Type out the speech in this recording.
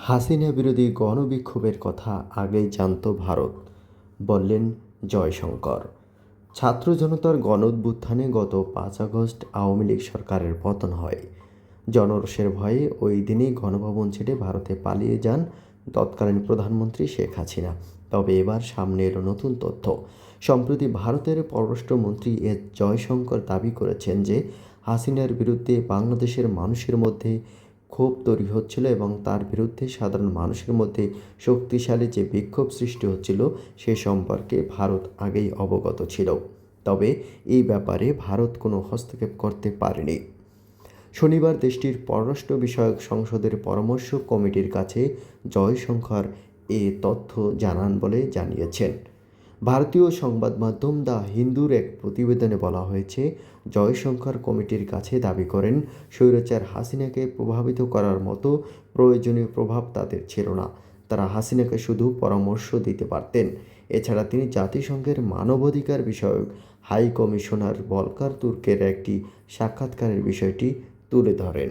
হাসিনা বিরোধী গণবিক্ষোভের কথা আগেই জানত ভারত, বললেন জয়শঙ্কর। ছাত্র জনতার গণঅভ্যুত্থানে গত 5 আগস্ট আওয়ামী লীগ সরকারের পতন হয়। জনরোষের ভয়ে ওই দিনই গণভবন ছেড়ে ভারতে পালিয়ে যান তৎকালীন প্রধানমন্ত্রী শেখ হাসিনা। তবে এবার সামনে এলো নতুন তথ্য। সম্প্রতি ভারতের পররাষ্ট্রমন্ত্রী এস জয়শঙ্কর দাবি করেছেন যে হাসিনার বিরুদ্ধে বাংলাদেশের মানুষের মধ্যে ক্ষোভ তৈরি হচ্ছিল এবং তার বিরুদ্ধে সাধারণ মানুষের মধ্যে শক্তিশালী যে বিক্ষোভ সৃষ্টি হচ্ছিল সে সম্পর্কে ভারত আগেই অবগত ছিল। তবে এই ব্যাপারে ভারত কোনো হস্তক্ষেপ করতে পারেনি। শনিবার দেশটির পররাষ্ট্র বিষয়ক সংসদের পরামর্শ কমিটির কাছে জয়শঙ্কর এ তথ্য জানান বলে জানিয়েছেন। ভারতীয় সংবাদ মাধ্যম দ্য হিন্দুর এক প্রতিবেদনে বলা হয়েছে, জয়শঙ্কর কমিটির কাছে দাবি করেন স্বৈরাচার হাসিনাকে প্রভাবিত করার মতো প্রয়োজনীয় প্রভাব তাদের ছিল না। তারা হাসিনাকে শুধু পরামর্শ দিতে পারতেন। এছাড়া তিনি জাতিসংঘের মানবাধিকার বিষয়ক হাই কমিশনার ভলকার তুর্কের একটি সাক্ষাৎকারের বিষয়টি তুলে ধরেন।